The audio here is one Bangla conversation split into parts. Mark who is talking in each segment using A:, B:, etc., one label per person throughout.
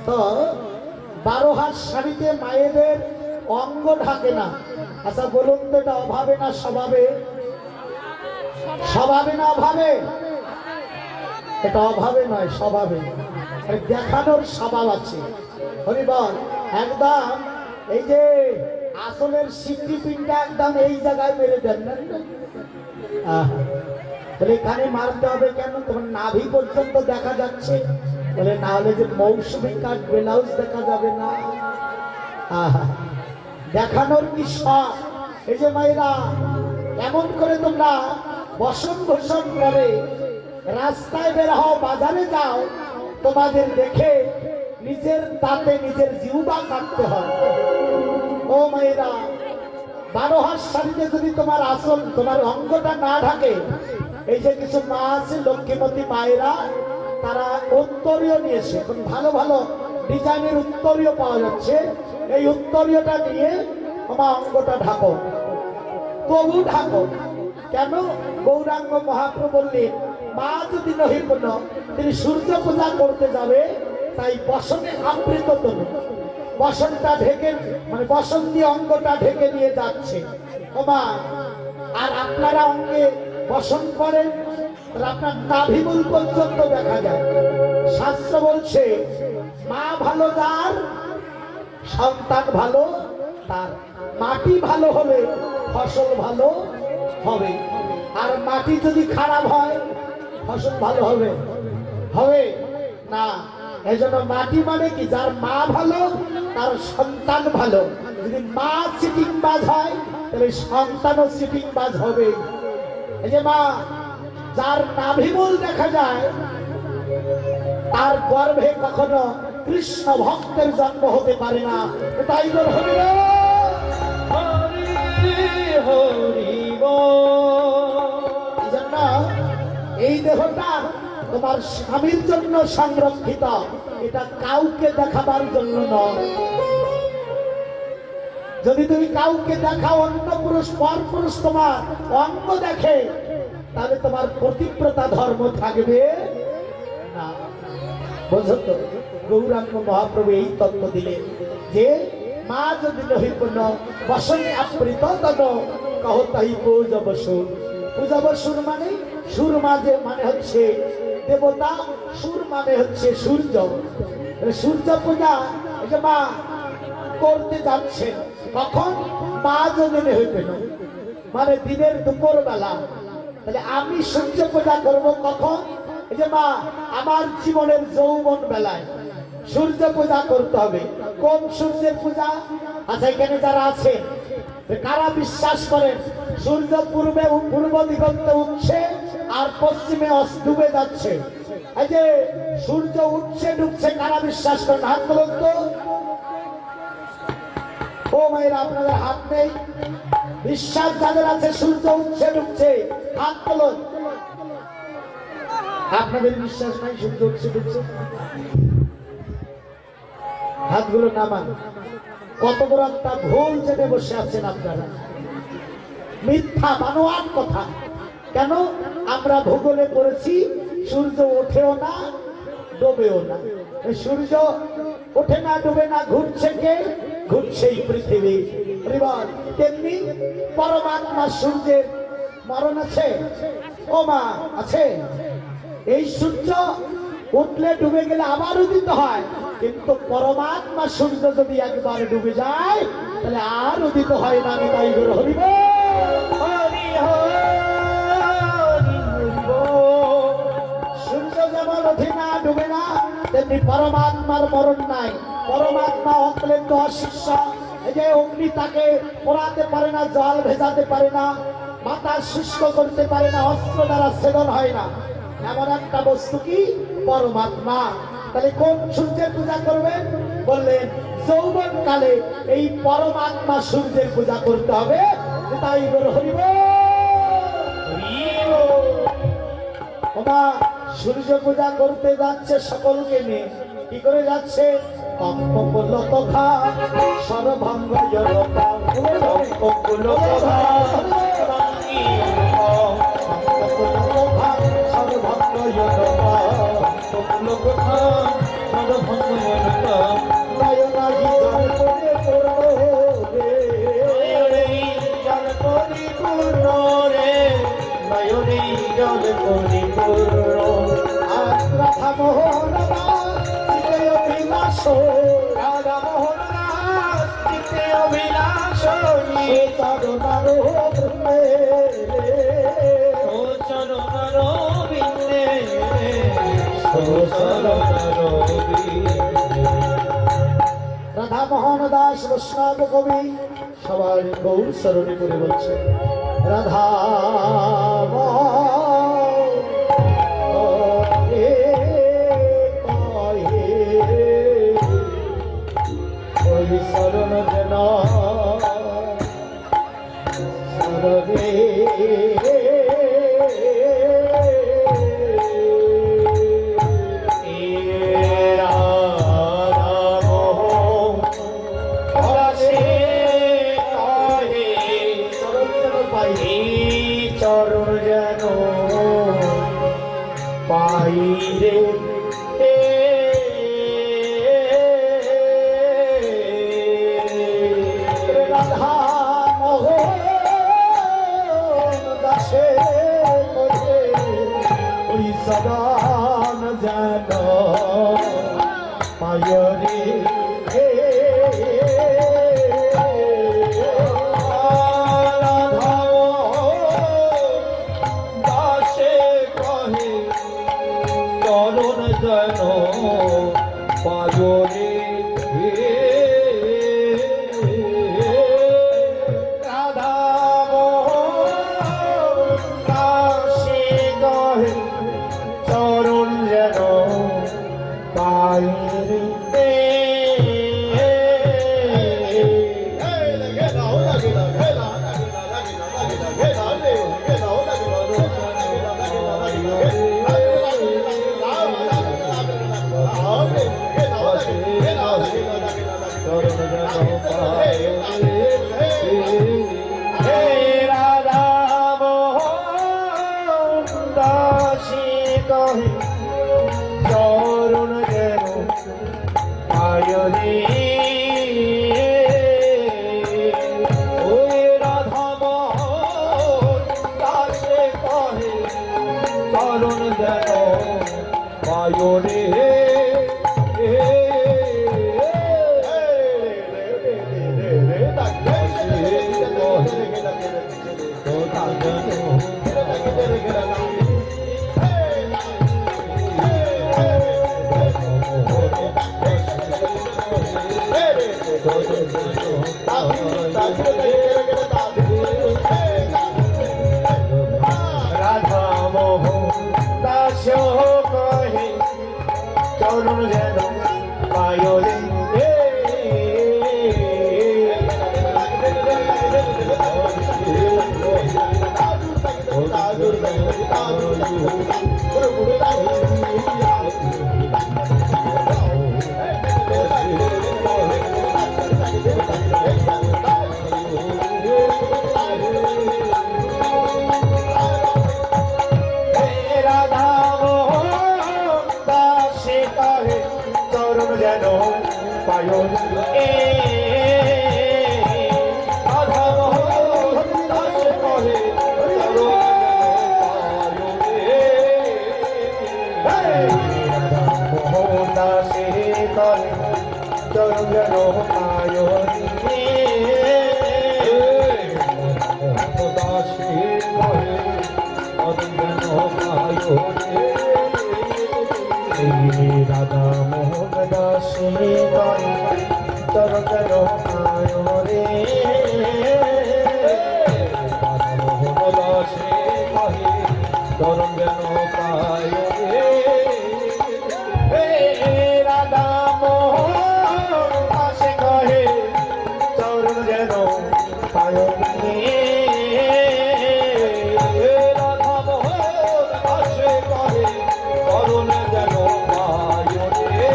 A: তো 12 হাত শাড়িতে মায়েদের অঙ্গ ঢাকে না। আচ্ছা বলুন তো, এটা অভাবে না স্বভাবে? স্বভাবে না অভাবে? এটা অভাবে নয়, স্বভাবে। দেখানোর স্বভাব আছে। হরিবল। একদম এই যে আসলের সিটি পিনটা একদম এই জায়গায় মেরে দেন না। তাহলে এখানে মারতে হবে কেন? তোমার নাভি পর্যন্ত দেখা যাচ্ছে বলে, না হলে যে মৌসুমি কাট ব্লাউজ দেখা যাবে না। দেখানোর কি শখ! এই যে মায়েরা এমন করে তোমরা বসন ভূষণ করে রাস্তায় বের হও, বাজারে যাও, তোমাদের দেখে নিজের দাঁতে নিজের জিহ্বা কাটতে হয়। ও মায়েরা, 12 হাত শাড়িতে যদি তোমার আসল তোমার অঙ্গটা না ঢাকে, এই যে কিছু মা আছে লক্ষ্মীমতী মায়েরা, তারা উত্তরীয় নিয়েছে। এখন ভালো ভালো ডিজাইনের উত্তরীয় পাওয়া যাচ্ছে। এই উত্তরীয়টা নিয়ে তোমার অঙ্গটা ঢাকো, তবু ঢাকো। কেন? গৌরাঙ্গ মহাপ্রভু বললেন, মা যদি নহিপূর্ণ, তিনি সূর্য পূজা করতে যাবে, তাই বসনে আবৃত তনু, বসনটা ঢেকে, মানে বসন দিয়ে অঙ্গটা ঢেকে নিয়ে যাচ্ছে। ও মা, আর আপনারা অঙ্গে বসন করেন, আপনার নাভিমূল পর্যন্ত দেখা যায়। শাস্ত্র বলছে, মা ভালো যার, সন্তান ভালো তার। মাটি ভালো হলে ফসল ভালো হবে, আর মাটি যদি খারাপ হয় ফসল ভালো হবে? হবে না। এই জন্য মাটি মানে কি, যার মা ভালো তার সন্তান ভালো। যদি মা সিটিং বাজ হয় তাহলে সন্তানও সিটিং বাজ হবে। এই যে মা, যার নাভিমূল দেখা যায়, তার গর্ভে কখনো কৃষ্ণ ভক্তের জন্ম হতে পারে না। তাই বল হরি হরি বল। এই দেহটা তোমার স্বামীর জন্য সংরক্ষিত, এটা কাউকে দেখাবার জন্য নয়। যদি তুমি কাউকে দেখাও, অন্য পুরুষ পর পুরুষ তোমার অঙ্গ দেখে, তাহলে তোমার পতিব্রতা ধর্ম থাকবে না। বুঝো তো? গৌরাঙ্গ মহাপ্রভু এই তত্ত্ব দিলেন যে, মা যদি নহিপূর্ণ বসনে আবৃত তন কহতাই পূজবসুর। পূজবসুর মানে সুর, মাঝে মানে হচ্ছে দেবতা, সুর মানে হচ্ছে সূর্য। সূর্য পূজা এই যে মা করতে যাচ্ছে, কখন? মা যদি নহিপূর্ণ, মানে দিনের দুপুর বেলা। তাহলে আমি সূর্য পূজা করব কখন? এই যে মা, আমার জীবনের যৌবন বেলায় সূর্য পূজা করতে হবে। কোন সূর্যের পূজা? আচ্ছা, এখানে যারা আছেন, কারা বিশ্বাস করেন সূর্য পূর্বে পূর্ব দিগন্তে উঠছে আর পশ্চিমে ডুবে যাচ্ছে? এই যে সূর্য উঠছে ডুবছে, কারা বিশ্বাস করেন? হাত তোলেন তো। ও মায়েরা, আপনাদের হাত নেই? বিশ্বাস যাদের আছে সূর্য উঠছে ডুবছে, হাত তোলেন। আপনাদের বিশ্বাস নাই সূর্য উঠছে ডুবছে? হাতগুলো নামান। কত বড় একটা ভুল জেনে বসে আছেন আপনারা। মিথ্যা বানোয়াট কথা। কেন? আমরা ভূগোলে পড়েছি সূর্য ওঠেও না ডোবেও না। সূর্য ওঠে না ডোবে না, ঘুরছে কে? ঘুরছে এই পৃথিবী। তেমনি পরমাত্মা সূর্যের মরণ আছে? ও মা, আছে। এই সূর্য উঠলে ডুবে গেলে আবার উদিত হয়, কিন্তু পরমাত্মা সূর্য যদি একবার ডুবে যায় তাহলে আর উদিত হয় না। আমি তাই বলে হরি হরি সূর্য যেমন ওঠে না ডুবে না, তেমনি পরমাত্মার মরণ নাই। পরমাত্মা অক্লান্ত অশিষ্য। এই যে অগ্নি তাকে পোড়াতে পারে না, জল ভেজাতে পারে না, মাথা শুষ্ক করতে পারে না, অস্ত্র দ্বারা ছেদন হয় না, এমন একটা বস্তু কি পরমাত্মা। তাহলে কোন সূর্যের পূজা করবেন? বললেন যৌবন কালে এই পরমাত্মা সূর্যের পূজা করতে হবে। তাই বল হরি ওমা, সূর্য পূজা করতে যাচ্ছে সকলকে নিয়ে। কি করে যাচ্ছে? কম্পকুলকথা সর্বভঙ্গ জড়তা, কম্পকুলকথা সর্বভঙ্গ জড়তা,
B: স্বপ্ন কথা মনভঙ্গনতা
A: নয়নাহি জল করে পড়ো রে
B: জল পরিপূর্ণ রে নয়নে জল পরিপূর্ণ
A: আজ রাধা মোহন দাস চিতে অভিলাষ
B: রাধা মোহন দাস চিত্তে অভিলাষ
A: এ চরণার প্রেমে
B: ও চরণার বিন্দে ও চরণার বিন্দে
A: রাধা মোহন দাস বৈষ্ণব কবি সবার গৌর স্মরণে করে বলছে রাধা ওই শরণ যেন সরবে
B: চরণ যেন পাই রে
A: রাধা মোহন দাসে করে ওই সদান যেন পায়রে
B: দাসে কহে চরণ যেন পায়রে
A: রাধা মোহন দাসে কহে
B: চরণ যেন পায়রে চরণ যেন পায়রে হে রাধা মোহন দাসী কহে চরণ যেন পায়রে ওই রাধা মোহন দাসে কহে চরণ যেন পায়রে রাধা মোহন দাস কহে চরণ যেন পায়রে রাধা মোহন দাসে কহে চরণ যেন পায়রে রাধা মোহন দাসে কহে চরণ রাধা মোহন দাসে কহে চরণ যেন পায়রে দাসে কহে রাধা মোহন দাসে চরণ যেন পায়রে রাধা মোহন দাসে কহে চরণ যেন পায়রে রাধা মোহন দাসে কহে চরণ যেন পায়রে রাধা মোহন দাসে কহে চরণ যেন পায়রে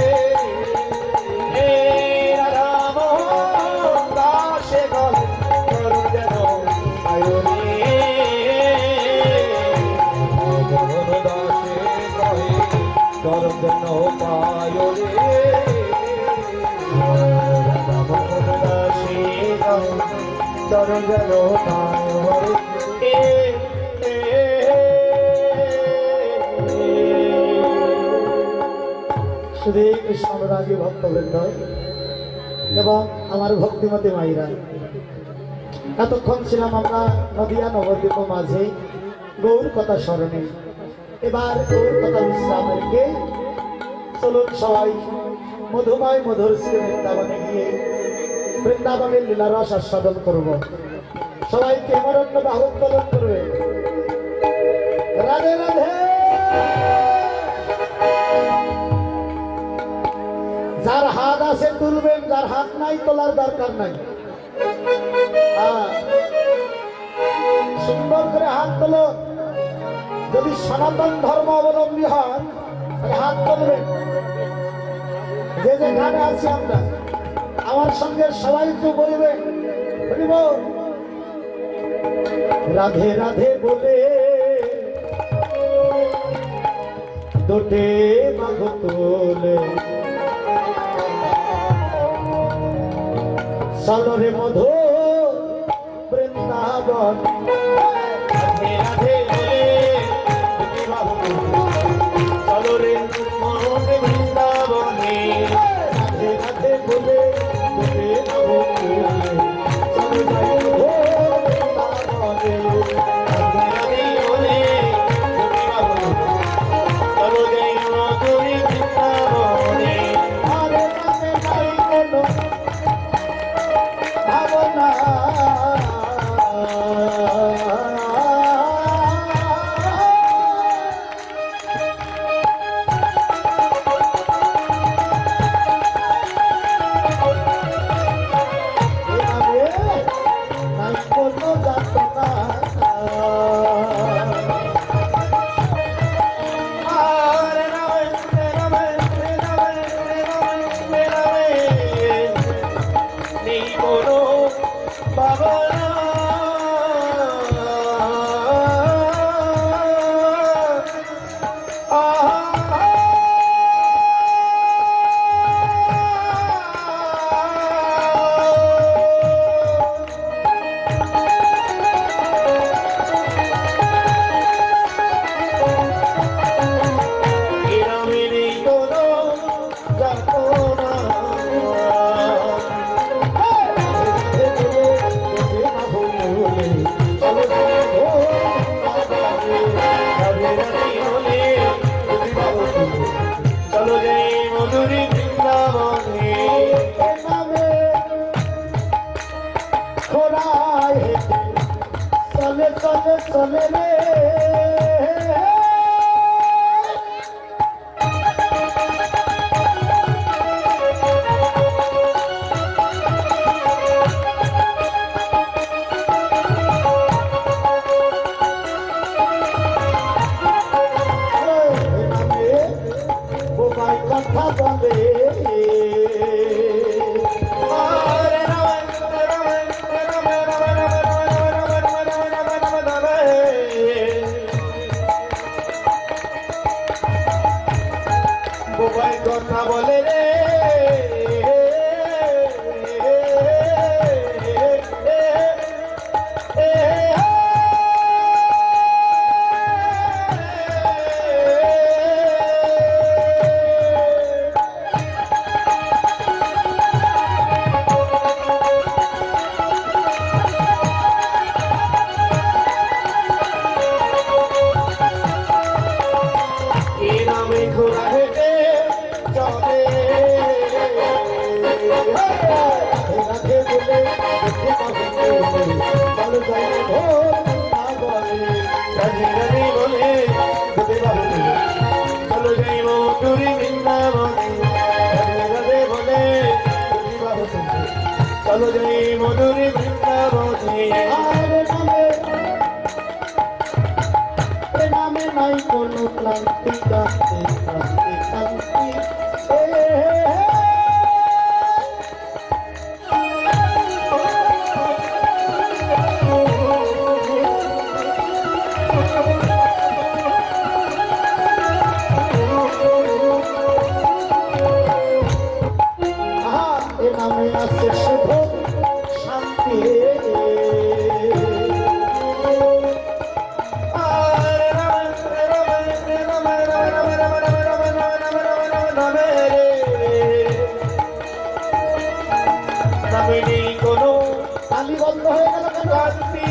B: রাধা মোহন দাসে কহে চরণ যেন পায় হরে
A: শুধু কৃষ্ণ অনুরাগী ভক্তবৃন্দ এবং আমার ভক্তিমতী মাইরা, এতক্ষণ ছিলাম আমরা নদিয়া নবদ্বীপ মাঝে গৌর কথা স্মরণে। এবার গৌর কথা বিশ্রাম রেখে চলুন সবাই মধুময় মধুর শ্রী বৃন্দাবনে গিয়ে বৃন্দাবনের লীলারস আস্বাদন করব। সবাইকে মরণ্য বাহু উত্তোলন করবে। রাধে রাধে। যার হাত আছে তুলবেন, যার হাত নাই তোলার দরকার নাই। সুন্দর করে হাত তোলো। যদি সনাতন ধর্ম অবলম্বী হন তাহলে হাত তুলবেন। যে যেখানে আছি আমরা, আমার সঙ্গে সবাই একটু বলবেন রাধে রাধে বলে দোটে মাঘ তোলে চলরে মধু বৃন্দাবন।
B: রাধে রাধে বলে চলরে মধু বৃন্দাবনে।
A: রাধে রাধে বলে দোটে মাঘ তোলে চলো যাই বৃন্দাবনে।
B: রাধে রাধে বলে চলো যাই মধুরী বৃন্দাবনে।
A: আরে নামে নাই কোনো ভাবনা, নাই কোনো যাতনা।
B: হরে রাম রাম রাম রাম নেই কোনো ভাবনা। গ্রামে নেই কোনো যাতনা। চলো যাই মধুরী বৃন্দাবনে।
A: চলে চলে চলে রে বোবাই কথা বলে।
B: হরে রাম রাম রাম রাম। বোবাই কথা বলে রে। এ নামে ঘোরা হেঁটে চলে।
A: রাধে বলে চলো যাই
B: রাধে রাধে বলে চলো যাই মধুরী বৃন্দাবনে। রাধে রাধে বলে চলো যাই মধুরী বৃন্দাবনে।
A: নামে নাই কোনো ক্লান্তি ক্লান্তি ক্লান্তি ক্লান্তি। এ নামে আছে শুভ শান্তি।
B: আমি নেই কোনো
A: তালি বন্ধ হয়ে গেল কেন?
B: ক্লান্তি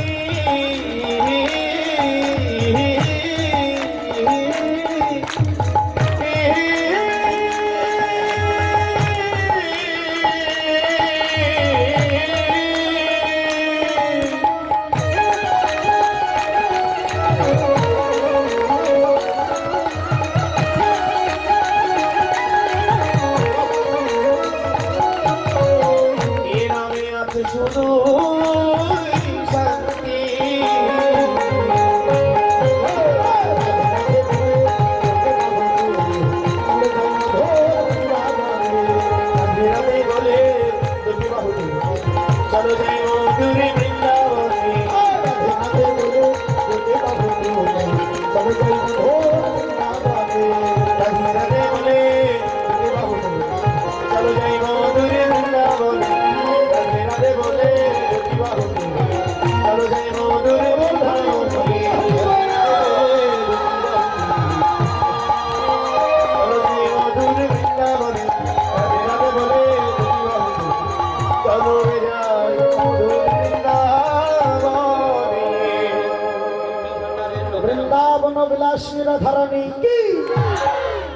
B: এ নামে আছে শুধু শান্তি রাধে বলে তুমি বাহু চলো যাই মধুরে বৃন্দাবনে রাধে রাধে বলে তুমি বাহু চলো যাই মধুরে বৃন্দাবনে রাধে রাধে বলে তুমি বাহু চলো যাই মধুরে বৃন্দাবনে চলো যাই মধুরে বৃন্দাবনে রাধে রাধে বলে তুমি বাহু চলো যাই মধুরে বৃন্দাবনে
A: বৃন্দাবন বিলাসী রাধারানী কি,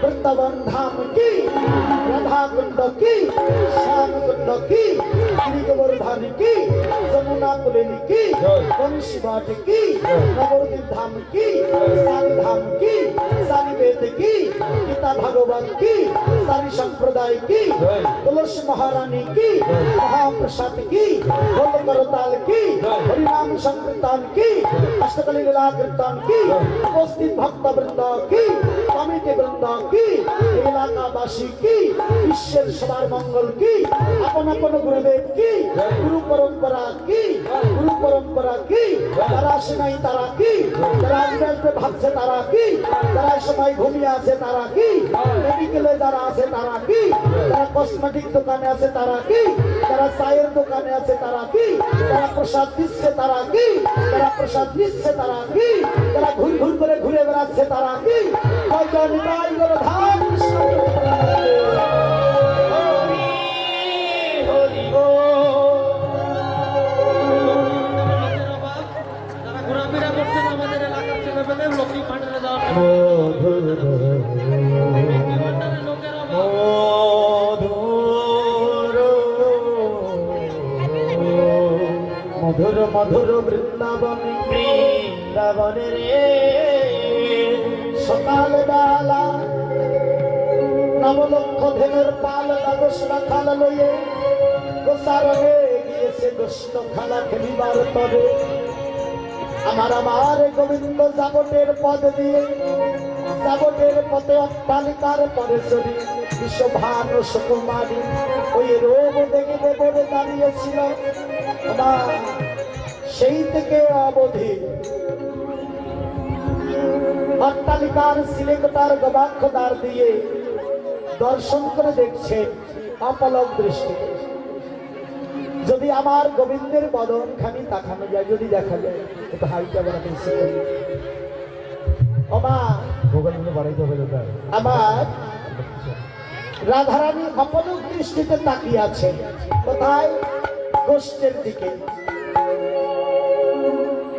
A: বৃন্দাবন ধাম কি, রাধা কুণ্ড কি, শ্যাম কুণ্ড কি, শ্রী গোবর্ধন কি, যমুনা কুলিনী কি, বংশী বাট কি, নবদ্বীপ ধাম কি, সারি ধাম কি, সারি বেদ কি, গীতা ভাগবত কি, সারি সম্প্রদায় কি, তুলসী মহারানী কি, মহাপ্রসাদ কি, ঢোল করতাল কি, হরিনাম সংকীর্তন কি, অষ্টকলী লীলা কীর্তন কি, উপস্থিত ভক্তবৃন্দ কি, কমিটি বৃন্দ কি, এলাকাবাসী কি, বিশ্বের সবার মঙ্গল কি, আপন আপন গুরুদেব কি, গুরু পরম্পরা কি, গুরু পরম্পরা কি, যারা আসে নাই তারা কি, যারা আসবে আসবে ভাবছে তারা কি, যারা সবাই ঘুমিয়ে আছে তারা কি, মেডিকেলে যারা আছে তারা কি, যারা কসমেটিক দোকানে আছে তারা কি, যারা চায়ের দোকানে আছে তারা কি, যারা প্রসাদ দিচ্ছে তারা কি, যারা প্রসাদ নিচ্ছে তারা কি, যারা ঘুর ঘুর করে ঘুরে বেড়াচ্ছে তারা কি, জয় নিতাই গৌর ধাম কৃষ্ণ
B: হরি হরি বল
C: যারা ঘোরাফেরা করছেন আমাদের এলাকার ছেলেপেলে লক্ষ্মী ভান্ডারে যাওয়ার জন্য। লক্ষ্মী ভান্ডারে লোকের অভাব।
A: মধুর মধুর বৃন্দাবন
B: বৃন্দাবনে রে
A: সকাল বেলা নবলক্ষ ধেনুর পাল দ্বাদশ রাখাল লইয়ে গোসারণে গিয়েছে দুষ্ট খেলা খেলিবার তরে আমার আমার গোবিন্দ যাবটের পদ দিয়ে যাবটের পথে অট্টালিকার পরে চলি বিশ্বভানু সুকুমারী ওই রোগ দেখে দেবরে দাঁড়িয়েছিল আমার সেই থেকে অবধি অট্টালিকার সিলেকটার গবাক্ষদার দিয়ে দর্শন করে দেখছে অপলক দৃষ্টি যদি আমার গোবিন্দের বদন খানি তাকানো যায় যদি দেখা যায় একটু হাইটা বাড়াতে ইচ্ছে করি আমার রাধারানী অপলক দৃষ্টিতে তাকিয়ে আছে কোথায় গোষ্ঠের দিকে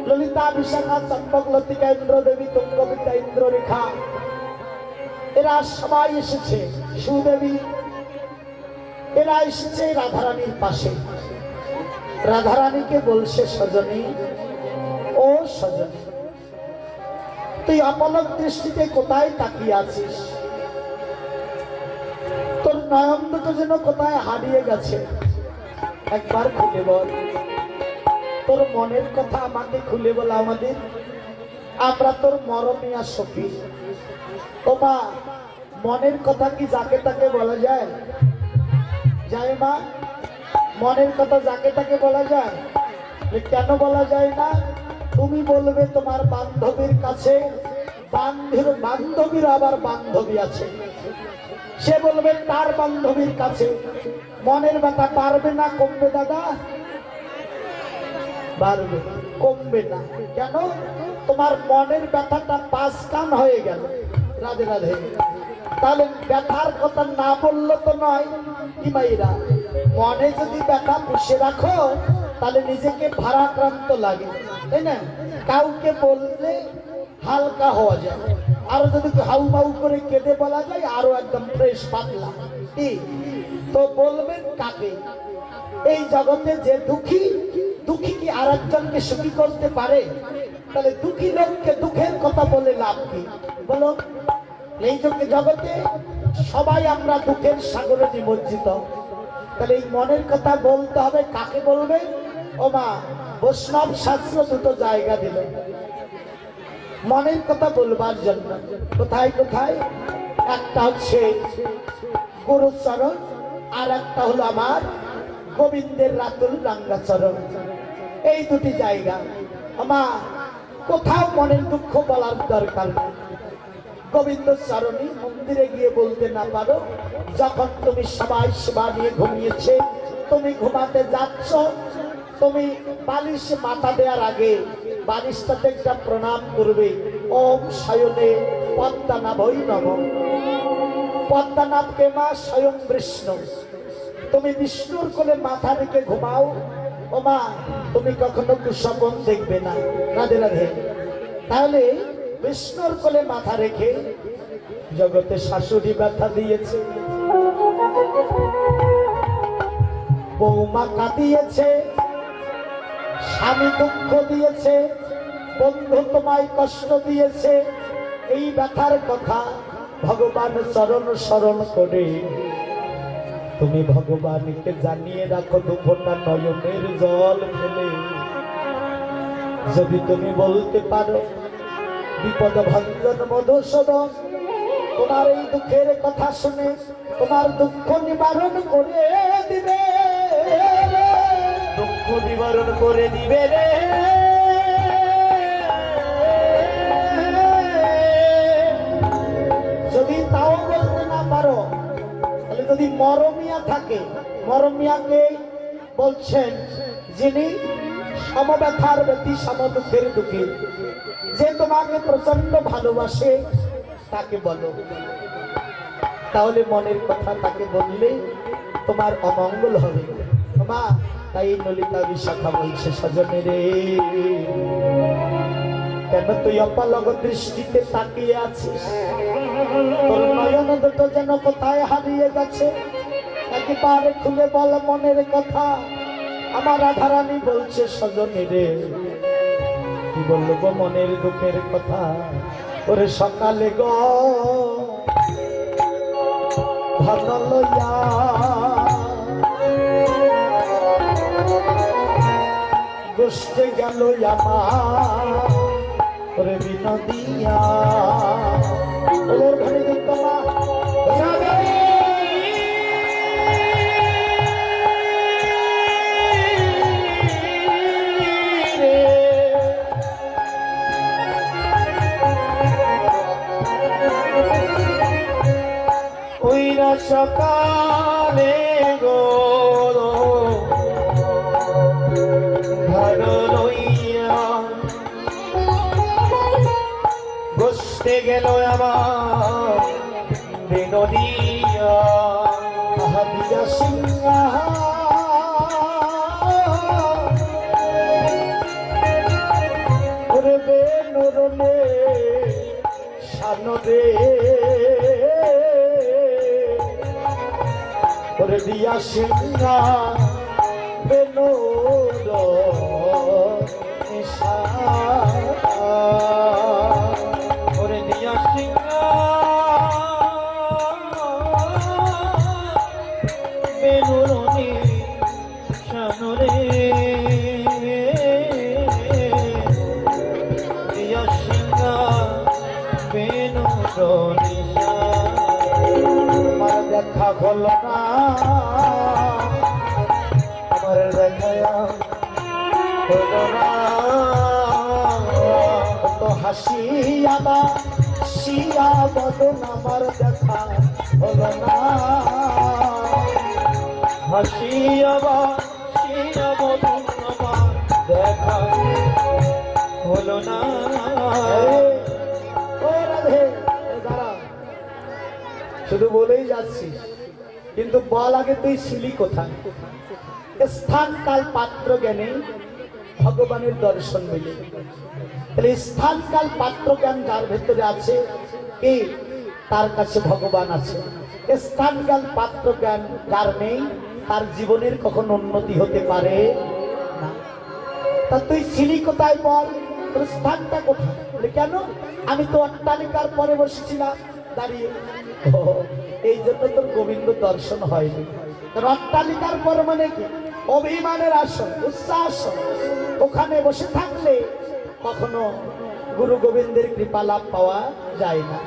A: ললিতা বিশাখা চম্পক লতিকা ইন্দ্র দেবী তুঙ্গবিদ্যা ইন্দ্ররেখা এরা সবাই এসেছে সুদেবী এরা এসেছে রাধারানীর পাশে রাধারানীকে বলছে সজনী ও সজনী তুই অপলক দৃষ্টিতে কোথায় তাকিয়ে আছিস তোর নয়ন দুটো যেন কোথায় হারিয়ে গেছে একবার খুলে বল তোর মনের কথা আমাকে খুলে বল আমাদের আমরা তোর মরমিয়া সখী ও মা মনের কথা কি যাকে তাকে বলা যায় যায় মা মনের কথা যাকে তাকে বলা যায় কেন বলা যায় না তুমি বলবে তোমার বান্ধবীর কাছে বান্ধবীর আবার বান্ধবী আছে সে বলবে তার বান্ধবীর কাছে মনের ব্যথা পারবে না কমবে দাদা বাড়বে কমবে না কেন তোমার মনের ব্যথাটা 5 কান হয়ে গেল রাধে রাধে তাহলে ব্যথার কথা না বললো তো নয় কি মাইরা, মনে যদি ব্যথা পুষে রাখো তাহলে নিজেকে ভারাক্রান্ত লাগে, তাই না? কাউকে বললে হালকা হওয়া যায়, আরো যদি হাউ মাউ করে কেঁদে বলা যায় আরো একদম ফ্রেশ পাতলা। কি তো বলবেন কাকে? এই জগতে যে দুঃখী, দুঃখী কি আর একজনকে সুখী করতে পারে? তাহলে দুঃখী লোককে দুঃখের কথা বলে লাভ কি বলো? এই জগতে সবাই আমরা দুঃখের সাগরে নিমজ্জিত। তাহলে এই মনের কথা বলতে হবে কাকে বলবে? ও মা, বৈষ্ণব শাস্ত্র দুটো জায়গা দিল মনের কথা বলবার জন্য। কোথায় কোথায়? একটা হচ্ছে গুরুচরণ, আর একটা হলো আমার গোবিন্দের রাতুল রাঙ্গাচরণ। এই দুটি জায়গা মা, কোথাও মনের দুঃখ বলার দরকার নেই। গোবিন্দ চরণী মন্দিরে গিয়ে বলতে না পারো, যখন তুমি সবাই সেবা নিয়ে ঘুমিয়েছে, তুমি ঘুমাতে যাচ্ছ, তুমি বালিশ মাথা দেওয়ার আগে বালিশটাতে একটা প্রণাম করবে, ওম শয়নে পদ্মনাভই নমঃ। পদ্মনাভকে মা স্বয়ং বিষ্ণু, তুমি বিষ্ণুর কোলে মাথা রেখে ঘুমাও। ও মা, তুমি কখনো কুস্বপ্ন দেখবে না। রাধে রাধে। তাহলে বিষ্ণুর কোলে মাথা রেখে, জগতে শাশুড়ি ব্যথা দিয়েছে, বৌমা কাঁদিয়েছে, স্বামী দুঃখ দিয়েছে, বন্ধু তোমায় কষ্ট দিয়েছে, এই ব্যথার কথা ভগবান চরণ স্মরণ করে তুমি ভগবানকে জানিয়ে রাখো দুঃখটা নয়নের জল ফেলে। যদি তুমি বলতে পারো, বিপদ ভঞ্জন মধুসূদন তোমার এই দুঃখের কথা শুনে তোমার দুঃখ নিবারণ করে দিবে,
B: দুঃখ নিবারণ করে দিবে রে।
A: যদি তাও বলতে না পারো, তাহলে যদি মরমিয়া থাকে, মরমিয়াকে বলছেন যিনি সমব্যথার ব্যক্তি, সম দুঃখের দুঃখী, যে তোমাকে প্রচন্ড ভালোবাসে তাকে বলো। তাহলে মনের কথা তাকে বললে তোমার অমঙ্গল হবে মা। তাই ললিতা বিশাখা বলছে, সজনে রে কেন তুই অপালক দৃষ্টিতে তাকিয়ে আছিস? তোর নয়ন দুটো যেন কোথায় হারিয়ে গেছে, একবারে খুলে বল মনের কথা। আমার রাধারানী বলছে, সজনে রে কি বলবো মনের দুঃখের কথা? ওরে সকালে গ ধন লইয়া গোষ্ঠে গেল আমার, ওরে বিনোদিয়া ওর ঘরে তোমা
B: সকালে গো ভালো লইয়া বসতে গেল আমার বিনোদিয়া
A: হাদিয়া সিংহা ওরে বেনুরনে সানদে ওরে দিয়া সিংহা বেনুর নিশা
C: ওরে দিয়া সিংহা বেনুরনি শানরে দিয়া সিংহা বেনুরনি
A: আমার দেখা হলো না, আমার দেখা হলো না, তো হাসিয়া বা শিয়া বদন আমার দেখা হলো না,
C: হাসিয়া বা শিয়া বদন আমার দেখা হলো না।
A: ও রাধে দাঁড়া, শুধু বলেই যাচ্ছিস, কিন্তু বল আগে তুই ছিলি কোথায়? স্থান কাল পাত্র জ্ঞানে ভগবানের দর্শন মিলে। তাহলে স্থান কাল পাত্র জ্ঞান যার ভেতরে আছে, কি তার কাছে ভগবান আছে। স্থান কাল পাত্র জ্ঞান যার নেই, তার জীবনের কখনো উন্নতি হতে পারে না। তা তুই ছিলি কোথায় বল, তোর স্থানটা কোথায়? বলে কেন, আমি তো অট্টালিকার পরে বসেছিলাম দাঁড়িয়ে। ও, এই জন্য তোর গোবিন্দ দর্শন হয়নি। তোর অট্টালিকার পর মানে কি? অভিমানের আসন, উচ্চাসন। ওখানে বসে থাকলে কখনো গুরু গোবিন্দের কৃপা লাভ পাওয়া যায় না।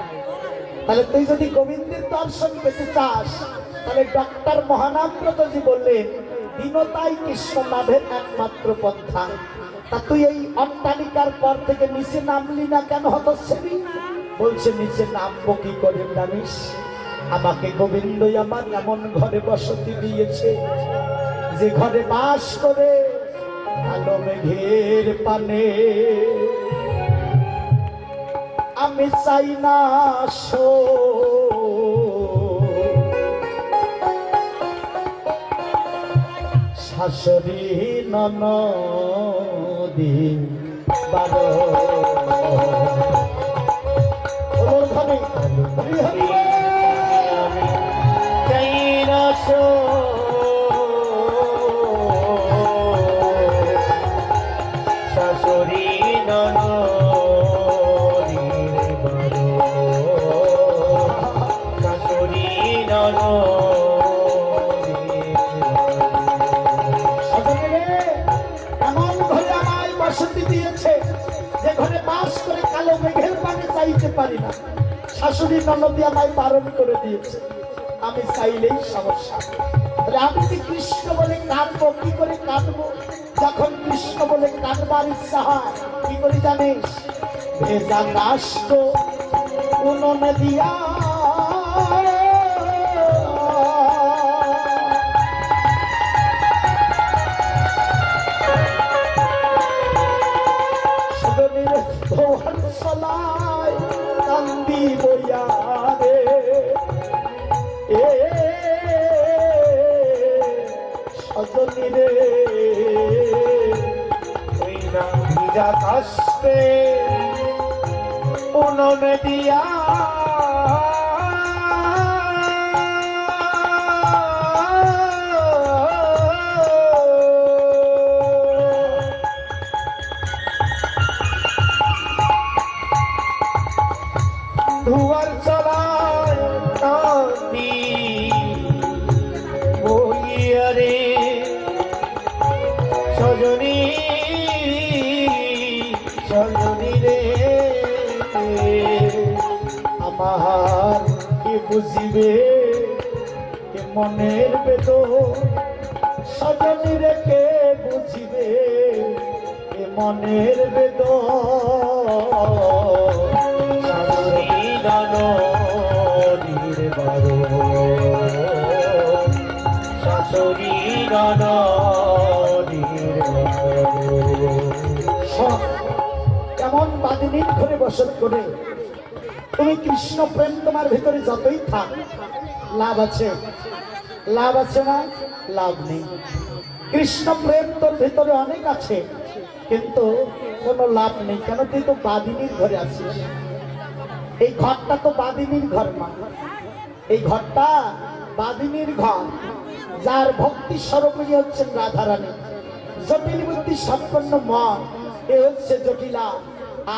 A: তাহলে তুই যদি গোবিন্দের দর্শন পেতে চাস, তাহলে ডক্টর মহানামব্রতজি বললেন দীনতাই কৃষ্ণ লাভের একমাত্র পন্থা। তা তুই এই অট্টালিকার পর থেকে নিচে নামলি না কেন হতচ্ছেবি? বলছে নিচে নামবো কি করে জানিস? আমাকে গোবিন্দই আমার এমন ঘরে বসতি দিয়েছে, যে ঘরে বাস করে কালো মেঘের পানে। আমি চাই না শাশুড়ি ননদি বারো
B: শাশুড়ি ননদীর বারো, শাশুড়ি
A: এমন ঘরে আমায় বসতি দিয়েছে, যে ঘরে বাস করে কালো মেঘের পানে চাইতে পারি না। শাশুড়ি ননদি আমায় বারণ করে দিয়েছে, আমি চাইলেই সমস্যা। আমি যে কৃষ্ণ বলে কাঁদবো, কি করে কাঁদবো? যখন কৃষ্ণ বলে কাঁদবার ইচ্ছা হয়, কি করে জানিস? ভেজা কাষ্ট উনুন দিয়া কান্দি বইয়া রে, সজনী রে,
B: ওই না ভিজা কাস্তে উনুন দিয়া ধুয়ার চলায় কান্দি বইয়া রে, সজনী সজনী রে,
A: আমার কি বুঝিবে এ মনের বেদন? সজনী রে কে বুঝিবে এ মনের বেদন?
B: শাশুড়ি ননদীর বারো, শাশুড়ি ননদীর বারো।
A: কেমন বাদিনীর ঘরে বসত করে তুমি কৃষ্ণ প্রেম তোমার ভিতরে যতই থাক, লাভ আছে? লাভ আছে না? লাভ নেই। কৃষ্ণ প্রেম তোর ভিতরে অনেক আছে, কিন্তু কোনো লাভ নেই। কেন? তুই তো বাদিনীর ঘরে আছিস। এই ঘরটা তো বাদিনীর ঘর না, এই ঘরটা বাদিনীর ঘর। যার ভক্তি স্বরূপিণী হচ্ছেন রাধারানী। জটিল বুদ্ধি সম্পন্ন মন, এ হচ্ছে জটিলা।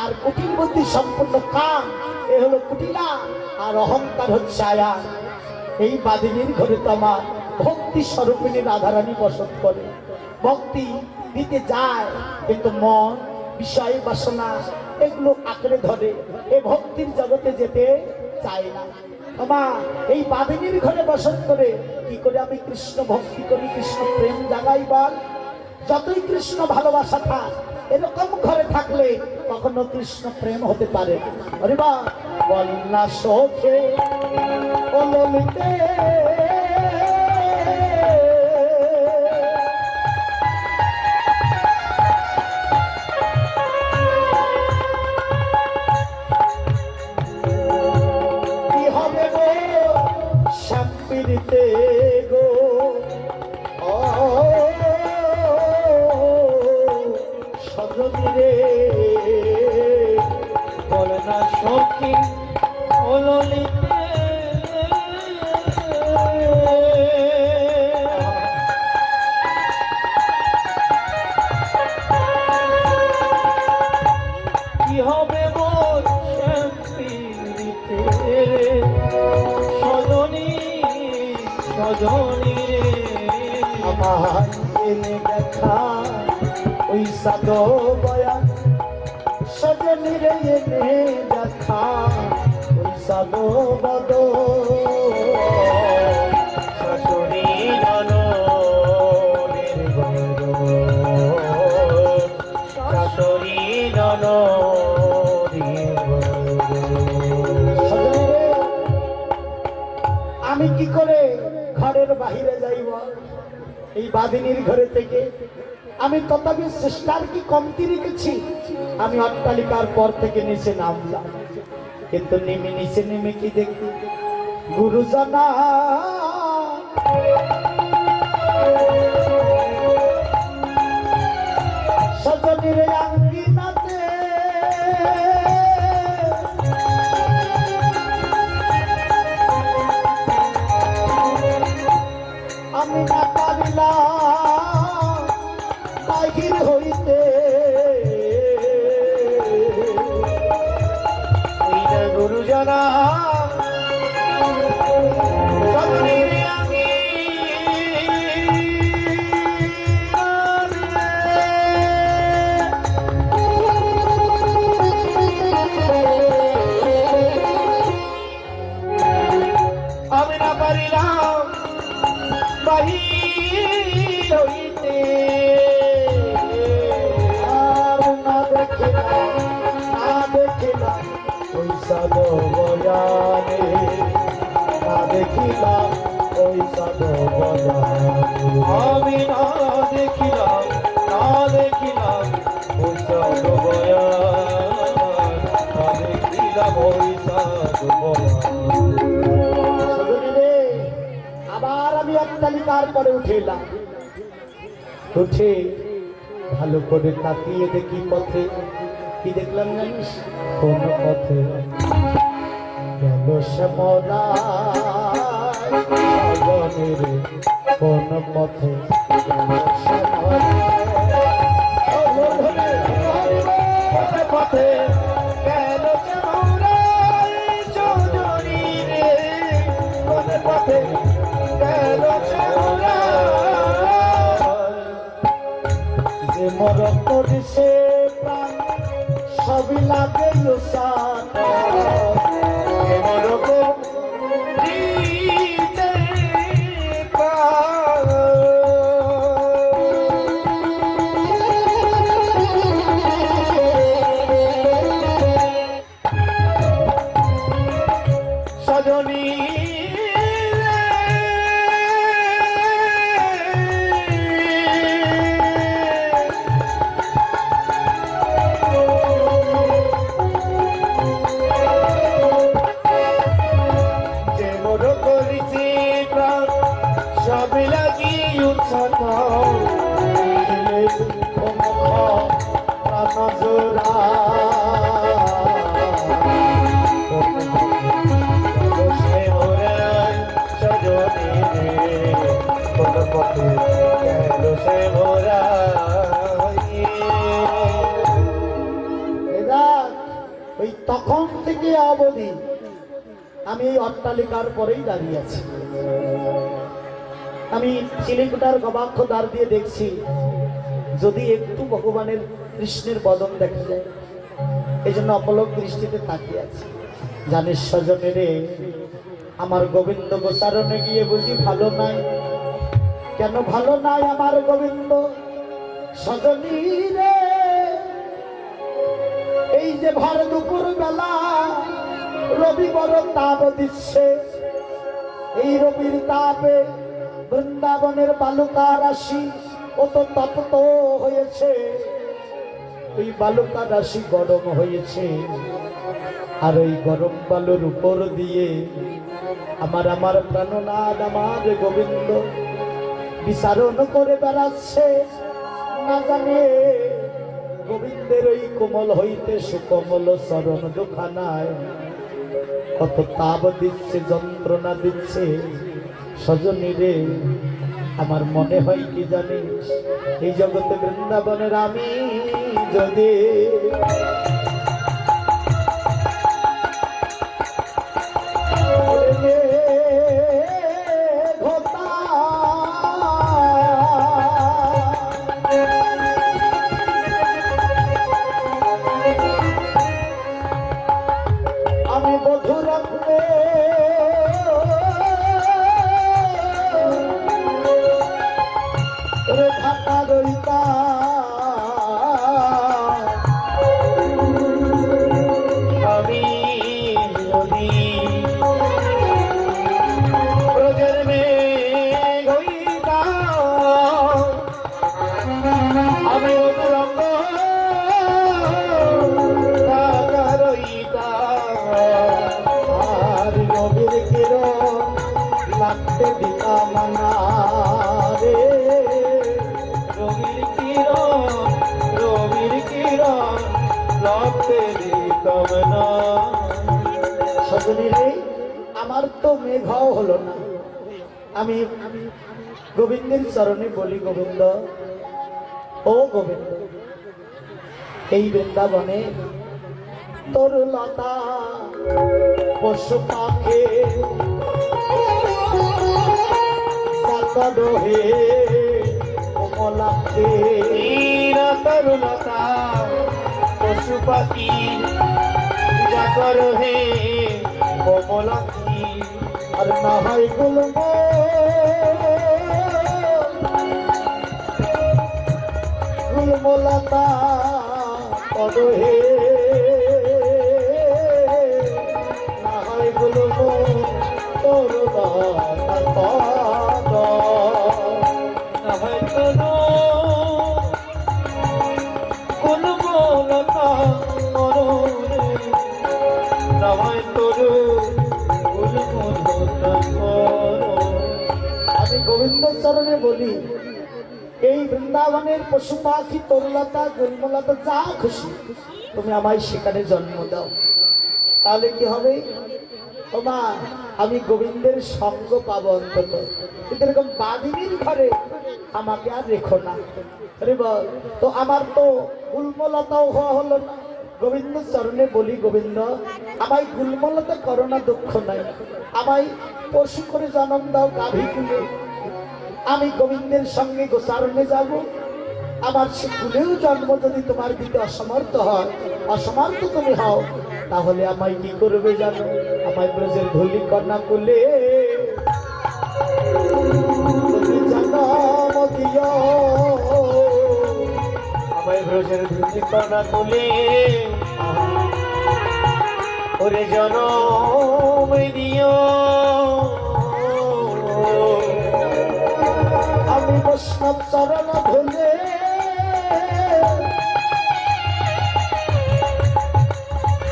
A: আর কুটিল বুদ্ধি সম্পন্ন কাম, এ হলো কুটিলা। আর অহংকার হচ্ছে আয়া। এই বাদিনীর ঘরে তো আমার ভক্তি স্বরূপিণী রাধারানী বসত করে। ভক্তি দিতে যায়, কিন্তু মন বিষয় বাসনা এগুলো আঁকড়ে ধরে, এ ভক্তির জগতে যেতে চায় না। আমার এই বাদিনীর ঘরে বসত করে কি করে আমি কৃষ্ণ ভক্তি করি, কৃষ্ণ প্রেম জাগাই বল? যতই কৃষ্ণ ভালোবাসা থাক, এরকম ঘরে থাকলে কখনো কৃষ্ণ প্রেম হতে পারে? আরে বা বল না সখে ও ললিতে, কি হবে গো আমায় এনে দেখা ওই সাদো বয়ান সজনী রে এনে দেখা ওই সাদো বদো
B: শাশুড়ি ননদের বরণ, শাশুড়ি ননদের বরণ।
A: আমি কি করে ঘরের বাহিরে যাইব এই বাদিনীর ঘরে থেকে? আমি তথাপি চেষ্টার কি কমতি রেখেছি? আমি অট্টালিকার পর থেকে নিচে নামলাম, কিন্তু নেমে নিচে নেমে কি দেখি গুরুজনা সজনীর আঙ্গিনাতে আমি না পারিলাম বাহির হইতে।
B: ওই না গুরুজনা সজনীর আমি না পারিলাম বাহির হইতে।
A: আর না দেখিলাম ওই সাদো বয়ানে, না দেখিলাম ওই সাদো বয়ানে।
B: আমি না দেখিলাম ওই সাধু বয়ান, না দেখিলাম ওই সাধু বয়ান।
A: সজনী রে, আবার আমি অট্টালিকার পরে উঠিলাম। উঠে ভালো করে তাকিয়ে দেখি পথে কি দেখলাম জানিস? কোন পথে গেল শ্যামরা সজনী রে, কোন পথে গেল শ্যামরা? ও বন্ধুরে,
B: পথে পথে গেল শ্যামরাই সজনী রে, পথে পথে গেল শ্যামরাই।
A: যে মর করিছে প্রাণ সবই লাগে লোসান।
B: মরকে দিতে প্রাণ। সজনী যে মোর করিছি প্রাণ সব লাগি উচ্ছন। সে মোরাই সজনী রে, কোন পথে গেল সে মোরাই।
A: ওই তখন থেকে অবধি আমি এই অট্টালিকার পরেই দাঁড়িয়ে আছি। আমি চিলিকুটার গবাক্ষ দ্বার দিয়ে দেখছি যদি একটু ভগবানের কৃষ্ণের বদন দেখা যায়, এই জন্য অপলক দৃষ্টিতে তাকিয়ে আছি। জানিস সজনী রে, আমার গোবিন্দ গোচারণে গিয়ে বুঝি ভালো নাই। কেন ভালো নাই আমার গোবিন্দ? সজনী রে, এই যে ভর দুপুর বেলা রবি বড় তাপ দিচ্ছে, এই রবির তাপে বৃন্দাবনের বালুকা রাশি অত তপ্ত হয়েছে। ওই বালুকা রাশি গরম হয়েছে, আর ওই গরম বালুর উপর দিয়ে আমার প্রাণনাথ আমার গোবিন্দ বিচারণ করে বেড়াচ্ছে। না জানে গোবিন্দের ওই কোমল হইতে সুকোমল চরণ দুখানায় কত তাপ দিচ্ছে, যন্ত্রণা দিচ্ছে। সজনী রে, আমার মনে হয় কি জানিস, এই জগতে বৃন্দাবনের আমি যদি ঘোতা আমি গোবিন্দের চরণে বলি, গোবিন্দ, ও গোবিন্দ, এই বৃন্দাবনে তরুলতা পশু পাখি হে কমলাক্ষে
B: তরুলতা পশু পাখি জাগর হে কমলাক্ষী।
A: আর না হয় গুলম গুলমলতা পদহে, না হয় গুলম তরুলতা পদ,
C: না হয় কোনো কোনো বলতা মরণে, না হয় তরু গুলমলতা করো।
A: আমি গোবিন্দ চরণে বলি, এই বৃন্দাবনের পশু পাখি তরুলতা গুলমলতা যা খুশি তুমি আমায় সেখানে জন্ম দাও, তাহলে কি হবে? ও মা, আমি গোবিন্দের সঙ্গ পাবো অন্তত, কিন্তু এরকম বাদিনীর ঘরে আমাকে আর রেখো না। আরে বল, তো আমার তো গুলমলতাও হওয়া হলো না। গোবিন্দ চরণে বলি, গোবিন্দ, আমায় গুলমলতা করো না, দুঃখ নাই, আমায় পশু করে জন্ম দাও গাভী কুলে, আমি গোবিন্দের সঙ্গে গোচারণে যাব। আমার সে কুলেও জন্ম যদি তোমার দিতে অসমর্থ হয়, অসমর্থ তুমি হও, তাহলে আমায় কি করবে জানো? আমায় ব্রজের ধূলি কন্যা কুলে তুমি জন্ম দিও,
B: আমায় ব্রজের ধুতি কণা কোলে ওরে জনম দিও।
A: আমি বৈষ্ণব চরণ ধুলে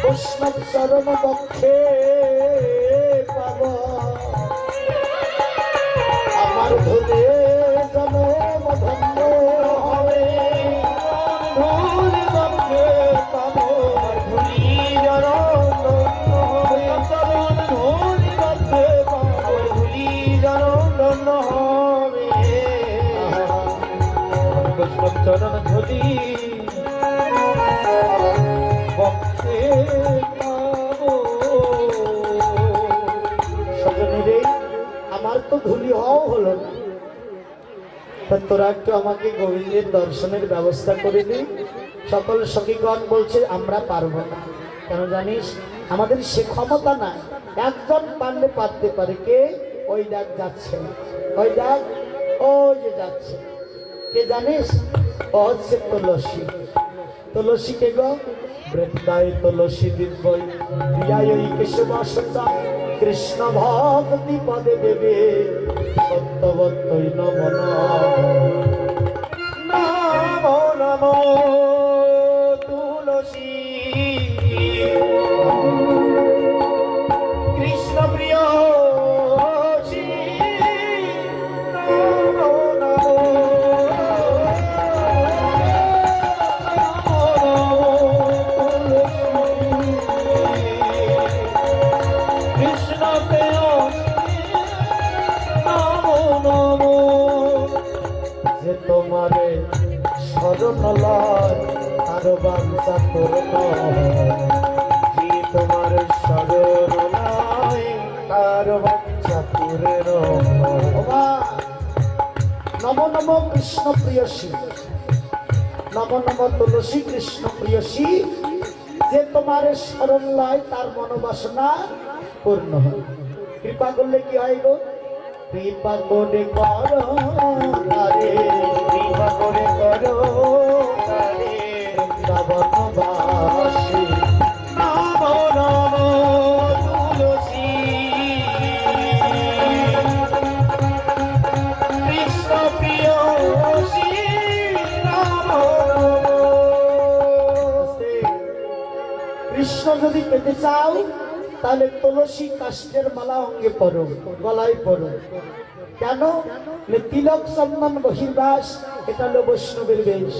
A: বৈষ্ণব চরণ বক্ষে পাব, আমার ধুলে জনম ধন্য হবে,
B: ধুলি বক্ষে পাবো ধুলি জনম হবে, চরণ ধুলি বক্ষে পাবো ধুলি জনম হবে। বৈষ্ণব চরণ ধুলি বক্ষে পাবো।
A: সজনী রে, আমার তো ধুলি হওয়াও হলো না, তা তোরা একটু আমাকে গোবিন্দের দর্শনের ব্যবস্থা করে দিই। সকল সখীগণ বলছে আমরা পারবো না, কেন জানিস? আমাদের সে ক্ষমতা নাই, একজন পারলে পারতে পারে। কে? ওই ডাক যাচ্ছে, ওই ডাক, ওই যে যাচ্ছে, কে জানিস? ও হচ্ছে তুলসী। তুলসী কে গো? বৃন্দায় তুলসী দিব্যই প্রিয়ায় কেশব সচা কৃষ্ণ ভক্তি পদে দেবে সত্যবত্যই নমন।
B: নমো নমো তুলসী কৃষ্ণ প্রিয় শ্রী, নমো নমো কৃষ্ণ প্রিয় নমো নমো।
A: যে তোমারে শরণ লয় আর বাঞ্ছা পূর্ণ,
B: যে তোমার শরণায় তার বাঞ্ছা পূর্ণ।
A: ওমা, নম নম কৃষ্ণ প্রিয়সী, নম নম তুলসী কৃষ্ণ প্রিয়সী, যে তোমার শরণ লয় তার মনোবাসনা পূর্ণ হয়। কৃপা করলে কি হয় গো? কৃপা করে করো তারে,
B: কৃপা করে করো তারে
A: বৃন্দাবনবাসী।
B: নমো নমো তুলসী কৃষ্ণ প্রিয় শ্রী, নমো নমো।
A: কৃষ্ণ যদি পেতে চাও তাহলে তুলসী কাষ্ঠের মালা অঙ্গে পরো, গলায় পরো। কেন? তিলক চন্দন বহির্বাস, এটা হলো বৈষ্ণবের বেশ।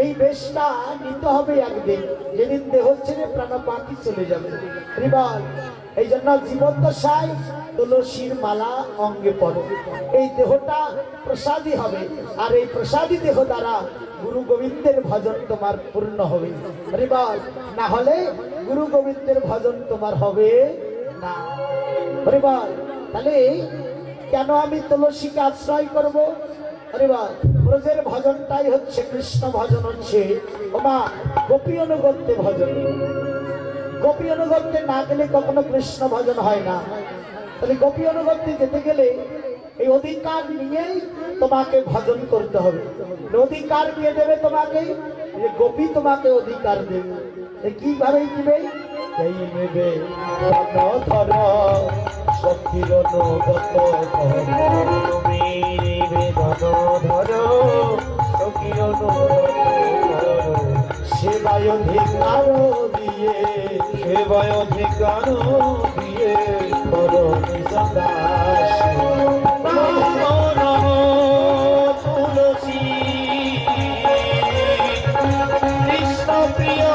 A: এই বেশটা নিতে হবে একদিন, যেদিন দেহ ছেড়ে প্রাণ পাখি চলে যাবে। এই জন্য জীবদ্দশায় তুলসীর মালা অঙ্গে পড়ো। এই দেহটা প্রসাদী হবে, আর এই প্রসাদী দেহ দ্বারা গুরু গোবিন্দের ভজন তোমার পূর্ণ হবে। আরে বল, না হলে গুরু গোবিন্দের ভজন তোমার হবে না। আরে বল, তাহলে কেন আমি তুলসীকে আশ্রয় করব? আরে বল, ব্রজের ভজনটাই হচ্ছে কৃষ্ণ ভজন, হচ্ছে ওমা গোপী অনুগত্যে ভজন। গোপী অনুগত্যে না গেলে কখনো কৃষ্ণ ভজন হয় না। তাহলে গোপী অনুগত্যে যেতে গেলে এই অধিকার নিয়েই তোমাকে ভজন করতে হবে। অধিকার নিয়ে দেবে তোমাকে, যে গোপী তোমাকে অধিকার দেবে। কিভাবে দিবে? এই নেবে ধর সখীর অনুগত
B: তুমি নিবেদন ধরো সখীর
A: সেবায় অধিকার দিয়ে,
B: সেবায় অধিকার দিয়ে
A: করো নিজ দাস।
B: তুলসী কৃষ্ণ প্রিয়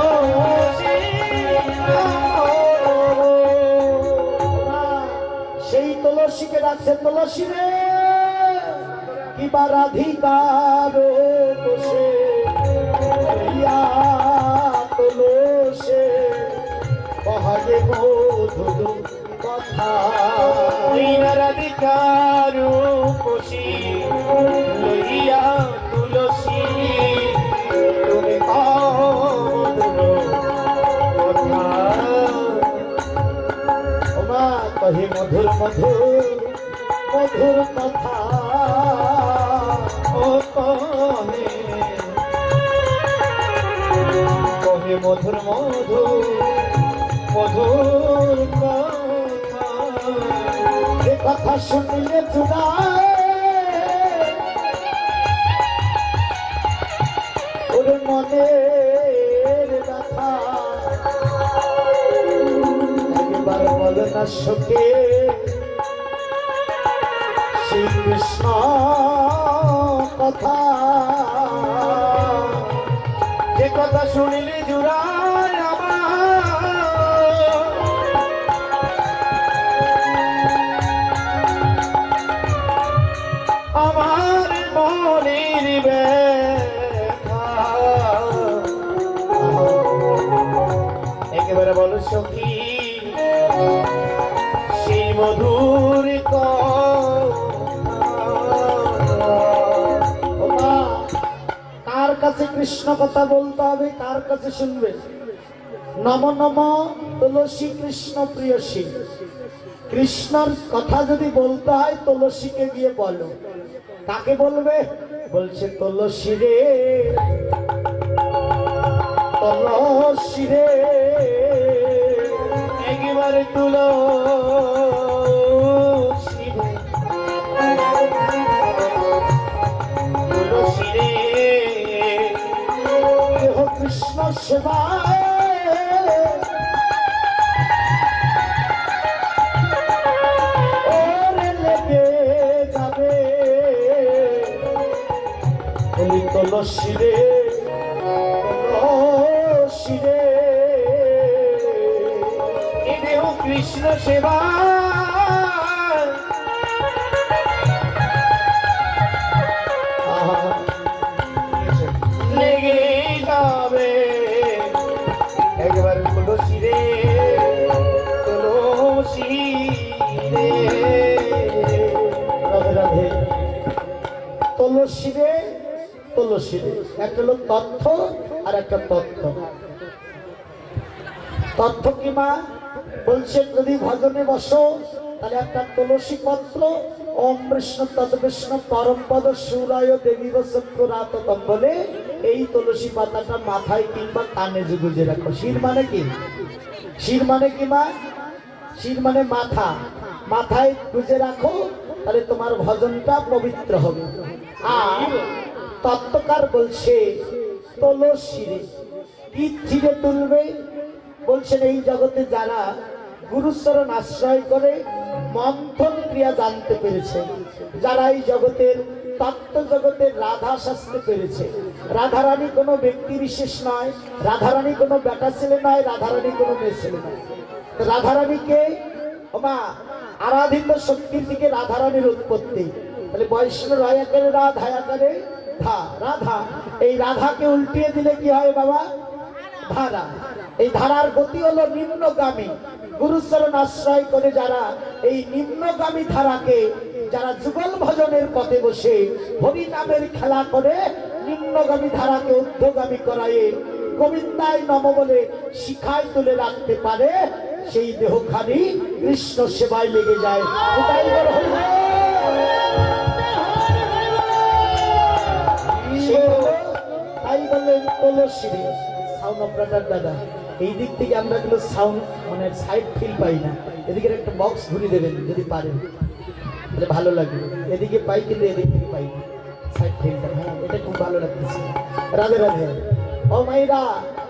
A: সেই তুলসীকে ডাকছে, তুলসী রে কিবা রাধিকার বসে ইয়া তুলসী কহাগে মধুর কথা।
B: রাধিকার খুশি লইয়া তুলসী তুমি
A: ওমা কহে মধুর মধুর মধুর কথা,
B: ও কহে কহে মধুর মধুর মধুর কথা।
A: এ কথা শুনিলে চুড়ায় ওর মনের ব্যথা। একবার বলে না শোকে শ্রী কৃষ্ণ কথা।
B: যে কথা শুনিলে জুড়ায় আমার মনের ব্যথা। একেবারে বলো সখী সেই মধুর
A: ওমা কার কাছে কৃষ্ণ কথা বলতে হবে, কার কাছে শুনবে? নম নম তুলসী কৃষ্ণ প্রিয়সী। কৃষ্ণর কথা যদি বলতে হয় তুলসীকে গিয়ে বলো। কাকে বলবে? বলছে তুলসী রে, তুলসী রে
B: একেবারে তুলসী রে, তুলসী রে
A: দেহ কৃষ্ণ সেবায় ওরে লেগে যাবে। বলি তুলসী রে, তুলসী রে
B: এ দেহ কৃষ্ণ সেবা লেগে যাবে। একবার তুলসী রে, তুলসী রে
A: রাধে রাধে। তুলসী রে, তুলসী রে, একটা হলো তথ্য আর একটা তথ্য। তথ্য কি মা? বলছে যদি ভজনে বসো তাহলে একটা তুলসী পত্র ওম কৃষ্ণ তৎকৃষ্ণ পরমপদ সুরায় দেবী বসন্ত রাত বলে এই তুলসী পাতাটা মাথায় কিংবা কানে গুজে রাখো। শির মানে কি? শির মানে কি মা? শির মানে মাথা। মাথায় গুজে রাখো, তাহলে তোমার ভজনটা পবিত্র হবে। আর তত্ত্বকার বলছে তুলসী রে কি ছিঁড়ে তুলবে? বলছেন এই জগতে যারা গুরুচরণ আশ্রয় করে মন্থন ক্রিয়া জানতে পেরেছে, যারা এই জগতের তত্ত্ব জগতের রাধা শাস্তে পেরেছে। রাধারানী কোনো ব্যক্তি বিশেষ নয়, রাধারানী কোনো বেটা ছেলে নয়, রাধারানী কোনো মেয়ে ছেলে নয়। রাধারানীকে ওমা আরাধিত শক্তির থেকে রাধারানীর উৎপত্তি। তাহলে বৈষ্ণব হয় আকারে রাধা, আকারে ধা, রাধা। এই রাধাকে উল্টিয়ে দিলে কি হয় বাবা? ধারা। এই ধারার গতি হলো নিম্নগামী। গুরুচরণ আশ্রয় করে যারা এই নিম্নগামী ধারাকে, যারা যুগল ভজনের পথে বসে হরি নামের খেলা করে নিম্নগামী ধারাকে ঊর্ধ্বগামী করায় গোবিন্দায় নম বলে শিখায় তুলে রাখতে পারে, সেই দেহখানি কৃষ্ণ সেবায় লেগে যায়। ওটাই বড় হরি বল। তাই বললেন তুলসী সাউন্ড অপারেটর দাদা, এই দিক থেকে আমরা কিন্তু সাউন্ড মানে সাইড ফিল পাই না। এদিকে একটা বক্স ঘুরিয়ে দেবেন যদি পারেন, তাহলে ভালো লাগবে। এদিকে পাই কিন্তু এদিক থেকে পাই না সাইড ফিলটা। হ্যাঁ, এটা খুব ভালো লাগতেছে। রাধে রাধে। ও মাইরা,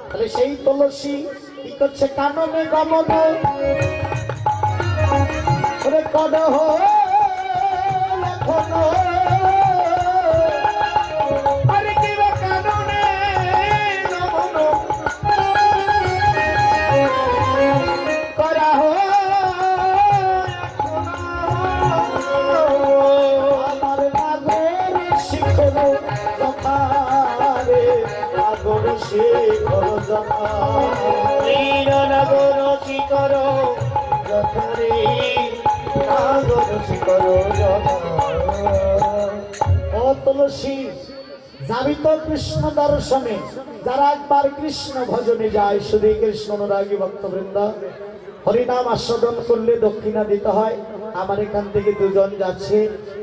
A: তাহলে সেই তুলসী কি করছে? কাননে গমন ওরে কদহ এখনো
B: আরে কি বা কাননে গমন
A: করা হো আমার নাগর শিখর যথারে, নাগর শিখর যথা
B: নাগর শিকর যথারে, নাগর শিকর যথা।
A: ও তুলসী, যাবি তো কৃষ্ণ দর্শনে। যারা একবার কৃষ্ণ ভজনে যায়, শুধু কৃষ্ণ অনুরাগী ভক্তবৃন্দ, হরিনাম আস্বাদন করলে দক্ষিণা দিতে হয়। আমার এখান থেকে দুজন যাচ্ছে,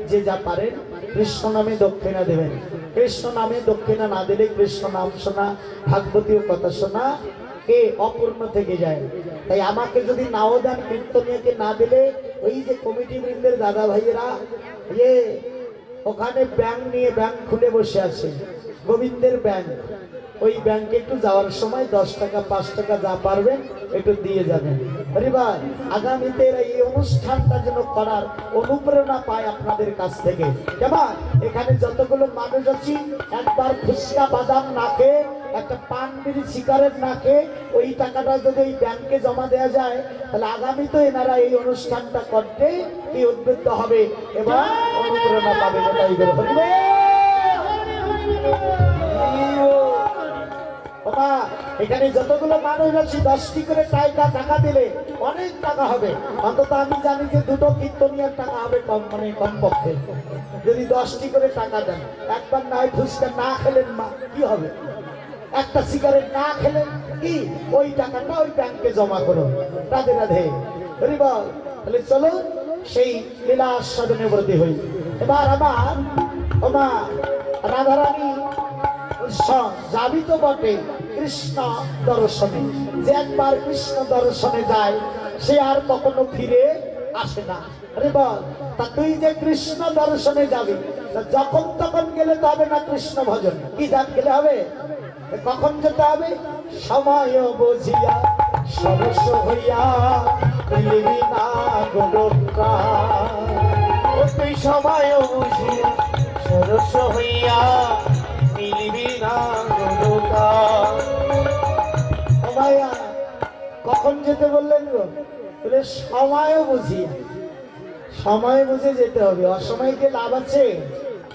A: যে যা পারেন কৃষ্ণ নামে দক্ষিণা দেবেন। কৃষ্ণ নামে দক্ষিণা না দিলে কৃষ্ণ নাম শোনা, ভাগবতীয় কথা শোনা কে অপূর্ণ থেকে যায়। তাই আমাকে যদি নাও দেন, কীর্তনিয়াকে না দিলে, ওই যে কমিটি বৃন্দের দাদা ভাইয়েরা ওখানে ব্যাংক নিয়ে ব্যাংক খুলে বসে আছে, গোবিন্দের ব্যাংক। ওই ব্যাংকে একটু যাওয়ার সময় 10 টাকা 5 টাকা যা পারবেন একটু দিয়ে যাবেন। পরিবার আগামীতে এই অনুষ্ঠানটা যেন করার অনুপ্রেরণা পায় আপনাদের কাছ থেকে। কেমন? এখানে যতগুলো মানুষ আছি, একবার ফুচকা বাদাম না খেয়ে, একটা পান বিড়ি সিগারেট না খেয়ে ওই টাকাটা যদি এই ব্যাংকে জমা দেওয়া যায়, তাহলে আগামী তো এনারা এই অনুষ্ঠানটা করতে কি উদ্বুদ্ধ হবে এবং অনুপ্রেরণা পাবে। এটাই বলবো। বাবা, এখানে যতগুলো মানুষ আছে 10টি করে টাকা দিলে অনেক টাকা হবে। অন্তত আমি জানি যে 2টো কীর্তনিয়ার টাকা হবে কমপক্ষে। যদি 10টি করে টাকা দেন, একবার নাই ফুচকা না খেলেন মা কি হবে, একটা সিগারেট না খেলেন কি, ওই টাকাটা ওই ব্যাংকে জমা করুন। রাধে রাধে হরি বল। তাহলে চলো সেই লীলা আস্বাদনে ব্রতী হই। এবার আমার ওমা রাধারানী যাবি তো বটে কৃষ্ণ দর্শনে। যে একবার কৃষ্ণ দর্শনে যায়, সে আর কখনো ফিরে আসে না। আরে বল, তা তুই যে কৃষ্ণ দর্শনে যাবি, যখন তখন গেলে তো হবে না কৃষ্ণ ভজন। কি যাক গেলে হবে? কখন যেতে হবে? সময় বুঝিয়া সরস হইয়া মিলিবি না গোলকা।
B: তুই সময় বুঝিয়া সরস হইয়া মিলিবি না গোলকা।
A: ও ভাইয়া, কখন যেতে বললেন গো? বলে সময় বুঝিয়া। সময় বুঝে যেতে হবে। অসময় কি লাভ আছে?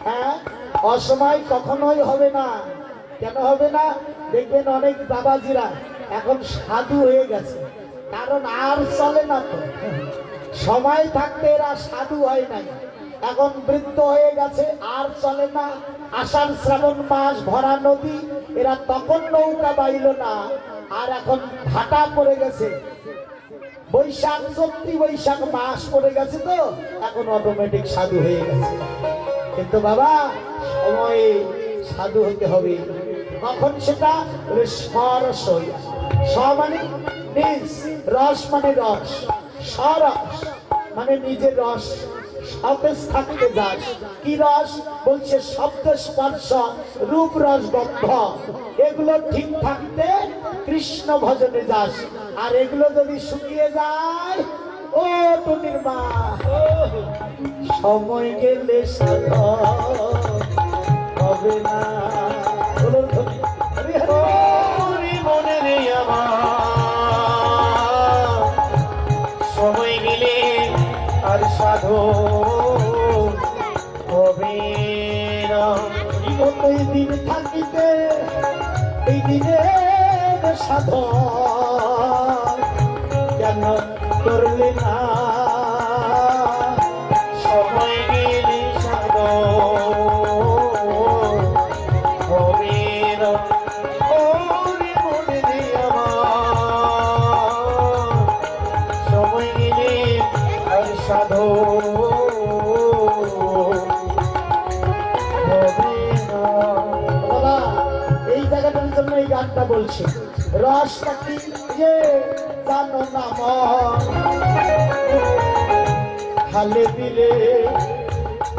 A: হ্যাঁ, অসময় কখনোই হবে না। কেন হবে না? দেখবেন অনেক বাবাজিরা এখন সাধু হয়ে গেছে, কারণ আর চলে না তো। সময় থাকতে এরা সাধু হয় নাই, এখন বৃদ্ধ হয়ে গেছে, আর চলে না। আষাঢ় শ্রাবণ মাস ভরা নদী, এরা তখন নৌকা বাইল না, আর এখন ভাটা পড়ে গেছে। বৈশাখ চৈত্র বৈশাখ মাস পড়ে গেছে, তো এখন অটোমেটিক সাধু হয়ে গেছে। কিন্তু বাবা, সময়ে সাধু হতে হবে। কখন সেটা? সরস হইয়া। স মানে নিজ, রস মানে রস, সরস মানে নিজের রস, সতেজ থাকতে যাস। কি রস? বলছে শব্দ স্পর্শ রূপ রস গন্ধ, এগুলো ঠিক থাকতে কৃষ্ণ ভজনে যাস। আর এগুলো যদি শুকিয়ে যায়, ও টুনির মা, সময় গেলে হবে না।
B: মনে নেই আমার, সময় গেলে না
A: কতই দিন থাকিতে এই দিনের সাধন কেন করলে না
B: সময় গেলে সাধন হবে না ওরে মনে রে আমার সময় গেলে আর সাধন হবে না
A: বাবা এই জায়গাটার জন্য এই গানটা বলছি রসটা কি যে জানো না মন খালে দিলে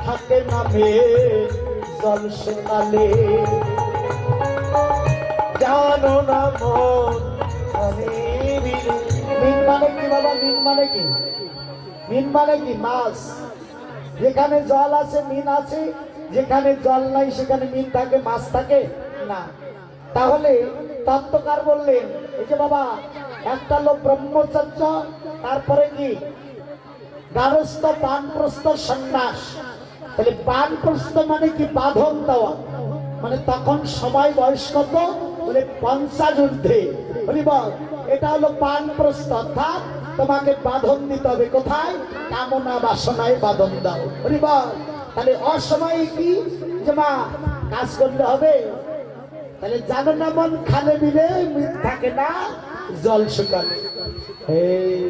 A: থাকে নামে জল শুকালে
B: জানো না মন আমি বিনে
A: মিন মানে কি বাবা মিন মানে কি মিন মানে কি মাছ যেখানে জল আছে মিন আছে যেখানে জল নাই সেখানে মিন থাকে মাছ থাকে না তাহলে তত্ত্বকার বললেন এই যে বাবা একটা লোক ব্রহ্মচর্য তারপরে কি গারস্থ বানপ্রস্থ সন্ন্যাস তাহলে বানপ্রস্থ মানে কি বাঁধন দেওয়া মানে তখন সময় বয়স কত বলে 50 ঊর্ধ্বে বলি বল এটা হলো বানপ্রস্থ অর্থাৎ তোমাকে বাঁধন দিতে হবে কোথায় কামনা বাসনায় বাঁধন দাও বলি বল তাহলে অসময়ে কি যে মা কাজ করলে হবে তাহলে জানো না মন খালে মিলে মিট থাকে না জল শুকালে এই